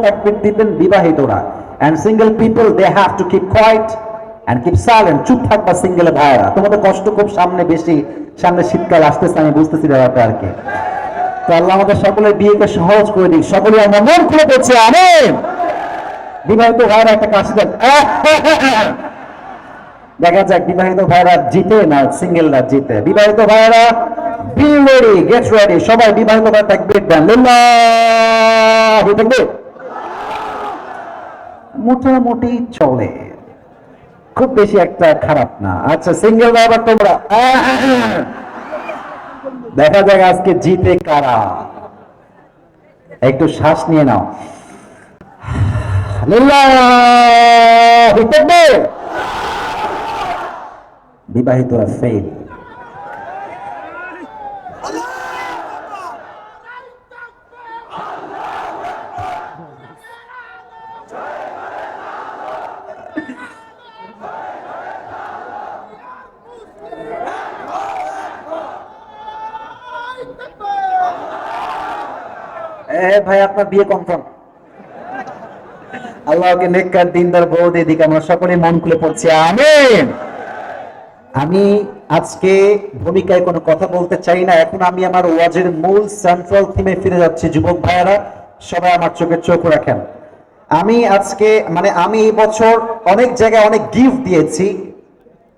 তাকবীর দিবেন বিবাহিতরা, and single people they have to keep quiet and keep silent. চুপ থাকবা সিঙ্গেল ভাইরা, তোমাদের কষ্ট খুব সামনে বেশি, সামনে শীতকাল আসতেছে, আমি বুঝতেছি ব্যাপারটা আর কি। তো আল্লাহ আমাদের সকলের বিয়েকে সহজ করে দিক, সকলে আমরা মন খুলে পড়ছি আমিন। বিবাহিত ভাইরা একটা কাশি দেন, দেখা যাক বিবাহিত ভাইরা জিতে না সিঙ্গেলরা জিতে। বিবাহিত ভাইরা বি রেডি, গেট রেডি, সবাই বিবাহিত ভাই তাকবীর দেন, লিল্লাহি তাকবীর। মোটামুটি চলে, খুব বেশি একটা খারাপ না। আচ্ছা সিঙ্গেল ভাইরা তোমরা দেখা যাক আজকে জিতে কারা, একটু শ্বাস নিয়ে নাও, লিল্লাহি তাকবীর। বিবাহিতরা ফেল। ভাই আপনার বিয়ে কনফার্ম, আল্লাহকে নেককার দিনদার বউ দিয়ে দিকে আমরা সকলে মন খুলে পড়ছি আমিন। আমি আজকে ভূমিকায় কোনো কথা বলতে চাই না, এখন আমি আমার ওয়াজের মূল সেন্ট্রাল থিমে ফিরে যাচ্ছি। যুবক ভাইয়েরা সবাই আমার চোখে চোখ রাখেন। আমি আজকে আমি এই বছর অনেক জায়গায় অনেক গিফট দিয়েছি,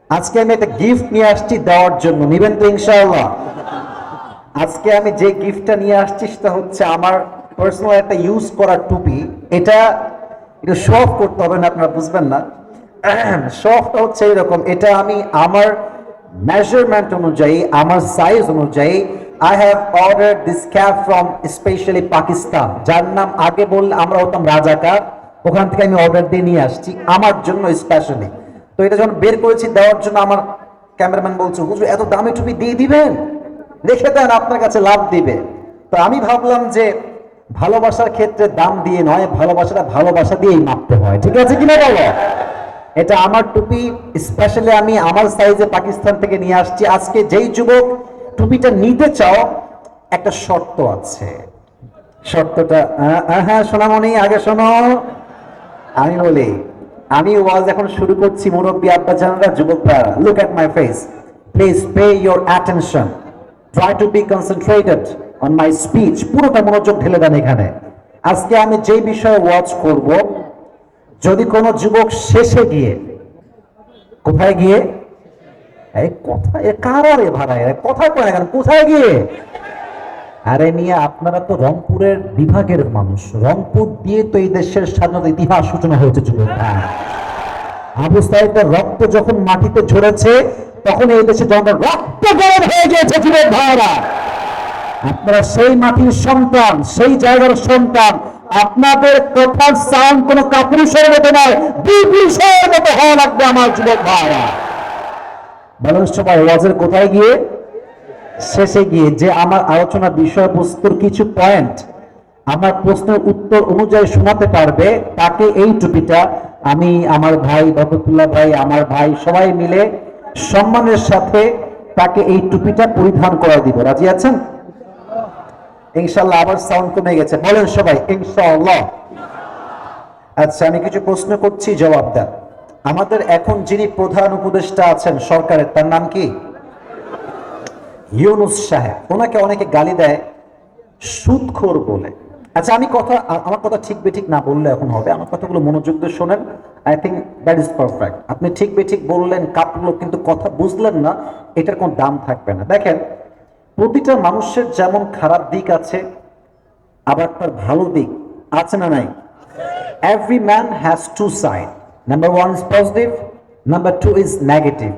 আজকে আমি একটা গিফট নিয়ে আসছি দেওয়ার জন্য, নিবেন তো ইনশাআল্লাহ? আজকে আমি যে গিফটটা নিয়ে আসছি সেটা হচ্ছে আমার পার্সোনাল একটা ইউজ করা টুপি। এটা একটু শো অফ করতে হবে না, আপনারা বুঝবেন না। শো অফটা হচ্ছে এরকম, এটা আমি আমার মেজারমেন্ট অনুযায়ী, আমার সাইজ অনুযায়ী I have ordered this cap from especially Pakistan, যার নাম আগে বললে আমরা হতাম রাজাকার, ওখান থেকে আমি অর্ডার দিয়ে নিয়ে আসছি আমার জন্য স্পেশালি। তো এটা যখন বের করেছি দেওয়ার জন্য, আমার ক্যামেরাম্যান বলছে হুজুর এত দামি টুপি দিয়ে দিবেন, রেখে দেন আপনার কাছে লাভ দিবে। তো আমি ভাবলাম যে ভালোবাসার ক্ষেত্রে দাম দিয়ে নয়, ভালোবাসাটা ভালোবাসা দিয়েই মাপতে হয়, ঠিক আছে কিনা বলো? এটা আমার টুপি, স্পেশালি আমি আমার সাইজে পাকিস্তান থেকে নিয়ে আসছি। আজকে যেই যুবক টুপিটা নিতে চাও, একটা শর্ত আছে। শর্তটা হ্যাঁ সোনামণি আগে শোনো, আমি বলি, আমি ওয়াজ এখন শুরু করছি, মুরব্বী আব্বা জানারা, যুবক ভাইরা, look at my face, please pay your attention, try to B concentrated on my speech, পুরোটা মনোযোগ ঢেলে দেন এখানে। আজকে আমি যেই বিষয়ে ওয়াজ করব, যদি কোনো যুবক শেষে গিয়ে, কোথায় গিয়ে, কোথায় কারারে ভাড়ায় কথা কয় না, কোথায় গিয়ে, আরে মিয়া আপনারা তো রংপুরের বিভাগের মানুষ, রংপুর দিয়ে তো এই দেশের স্বাধীনতা ইতিহাস সূচনা হয়েছে যুবক। আবু সাইদের রক্ত যখন মাটিতে ঝরেছে, তখন এই দেশে জনগণ রক্ত গরম হয়ে গিয়েছে যুবক ভাইরা। আপনারা সেই মাটির সন্তান, সেই জায়গার সন্তান, আপনাদের কথার সাউন্ড কোন কাপুরুষের মতো নয়, বিপুরুষের মতো হওয়া লাগবে আমার যুবক ভাইরা। বলেন সবাই ওয়াজের কোথায় গিয়ে, শেষে গিয়ে। যে আমার আলোচনার বিষয়বস্তুর কিছু পয়েন্ট আমার প্রশ্নের উত্তর অনুযায়ী শোনাতে পারবে, তাকে এই টুপিটা আমি, আমার ভাই বরকতুল্লাহ ভাই, আমার ভাই সবাই মিলে সম্মানের সাথে তাকে এই টুপিটা পরিধান করা দিব। রাজি আছেন ইনশাআল্লাহ? আবার সাউন্ড কমে গেছে, বলেন সবাই ইনশাআল্লাহ। আচ্ছা আমি কিছু প্রশ্ন করছি, জবাব দেন। আমাদের এখন যিনি প্রধান উপদেষ্টা আছেন সরকারের, তার নাম কি? ইউনূস সাহেব। ওনাকে অনেকে গালি দেয় সুদখোর বলে। আচ্ছা আমার কথা ঠিক বেঠিক না বললে এখন হবে, আমার কথাগুলো মনোযোগ দিয়ে শোনেন। I think that is perfect. আপনি ঠিক বেঠিক বললেন, কাঁপলো, কিন্তু কথা বুঝলেন না, এটার কোনো দাম থাকবে না। দেখেন, প্রতিটা মানুষের যেমন খারাপ দিক আছে, আবার তার ভালো দিক আছে না নাই? Every man has two side, number one is positive, number two is negative.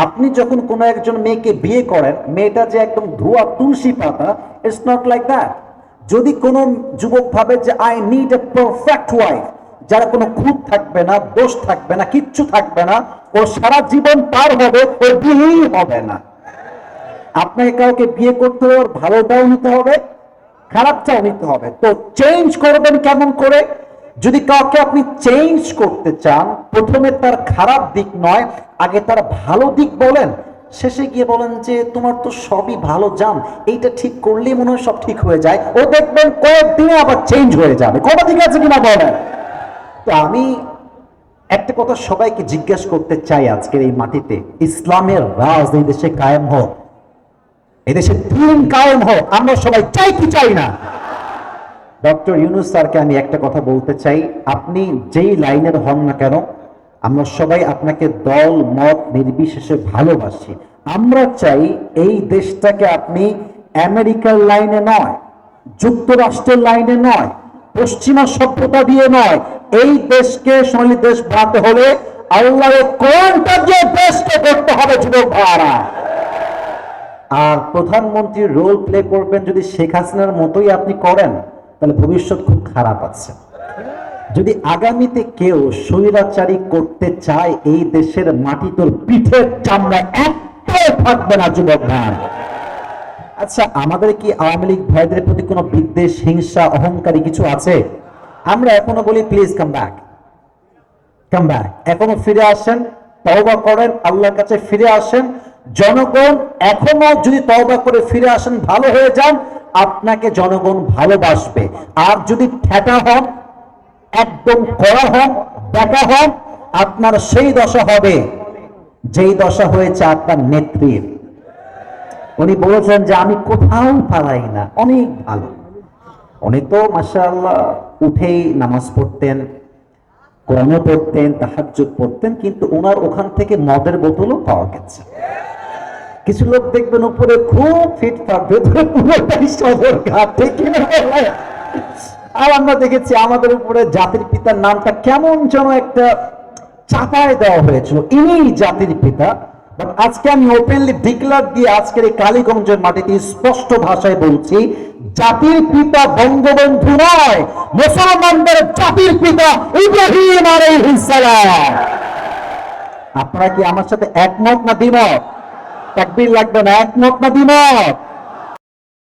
আপনি যখন কোনো একজন মেয়েকে বিয়ে করেন, মেয়েটা যে একদম ধোয়া তুলসী পাতা, ইটস নট লাইক দ্যাট। যদি কোনো যুবক ভাবে যে I need a perfect wife, যারা কোনো খুঁত থাকবে না, দোষ থাকবে না, কিচ্ছু থাকবে না, ও সারা জীবন পার হবে, ওর বিয়েই হবে না। আপনাকে কাউকে বিয়ে করতে হবে, ওর ভালোটাও নিতে হবে, খারাপটাও নিতে হবে। তো চেঞ্জ করবেন কেমন করে? যদি কাউকে আপনি চেঞ্জ করতে চান, প্রথমে তার খারাপ দিক নয়, আগে তার ভালো দিক বলেন, শেষে গিয়ে বলেন যে তোমার তো সবই ভালো জান, এইটা ঠিক করলেই মনে হয় সব ঠিক হয়ে যায়, ও দেখবেন কয়েকদিনে আবার চেঞ্জ হয়ে যাবে। কথা ঠিক আছে কিনা বলেন? তো আমি একটা কথা সবাইকে জিজ্ঞেস করতে চাই আজকের এই মাটিতে, ইসলামের রাজ এই দেশে কায়েম হোক, এদেশে দিন কায়েম হোক, আমরা সবাই চাই কি চাই না? ডক্টর ইউনূস স্যারকে আমি একটা কথা বলতে চাই, আপনি যেই লাইনের হন না কেন, আমরা সবাই আপনাকে দল মত নির্বিশেষে ভালোবাসি। আমরা চাই এই দেশটাকে আপনি আমেরিকার লাইনে নয়, যুক্তরাষ্ট্রের লাইনে নয়, পশ্চিমা সভ্যতা দিয়ে নয়, এই দেশকে সোনালী দেশ বানাতে হলে আল্লাহর কোরআনটা দিয়ে দেশকে করতে হবে যুবক ভাইরা। আর প্রধানমন্ত্রীর রোল প্লে করবেন যদি শেখ হাসিনার মতোই আপনি করেন, তাহলে ভবিষ্যৎ খুব খারাপ আছে। যদি আগামীতে কেউ স্বৈরাচারী করতে চায়, এই দেশের মাটি তোর পিঠের চামড়া একটাও থাকবে না যুবক ভাই। আচ্ছা, আমাদের কি আওয়ামী লীগ ভাইদের প্রতি কোনো বিদ্বেষ, হিংসা, অহংকারী কিছু আছে? আমরা এখনো বলি please come back, come back. এখনো ফিরে আসেন, তওবা করেন, আল্লাহর কাছে ফিরে আসেন। জনগণ এখনো যদি তওবা করে ফিরে আসেন, ভালো হয়ে যান, আপনাকে জনগণ ভালোবাসবে। আর যদি ঠেটা হন, একদম কড়া হন, বেকা হন, আপনার সেই দশা হবে যেই দশা হয়েছে আপনার নেত্রীর। উনি বলেছেন যে আমি কোথাও পালাই না, অনেক ভালো। উনি তো মাশাআল্লাহ উঠেই নামাজ পড়তেন, কোরআনও পড়তেন, তাহাজ্জুদ পড়তেন, কিন্তু ওনার ওখান থেকে মদের বোতলও পাওয়া গেছে। কিছু লোক দেখবেন উপরে খুব ফিটফাট, ভেতরে পুরোটাই সদরঘাট, ঠিক কিনা? আর আমরা দেখেছি আমাদের উপরে জাতির পিতার নামটা কেমন যেন একটা চাপায় দেওয়া হয়েছিল, ইনি জাতির পিতা। আজকে আমি ওপেনলি ডিক্লার দিয়ে আজকের এই কালীগঞ্জের মাটিতে স্পষ্ট ভাষায় বলছি, জাতির পিতা বঙ্গবন্ধু নয়, মুসলমানদের জাতির পিতা ইব্রাহিম আলাইহিস সালাম। আপনারা কি আমার সাথে একমত না দ্বিমত? তাকবীর লাগবে না, একমত না দ্বিমত?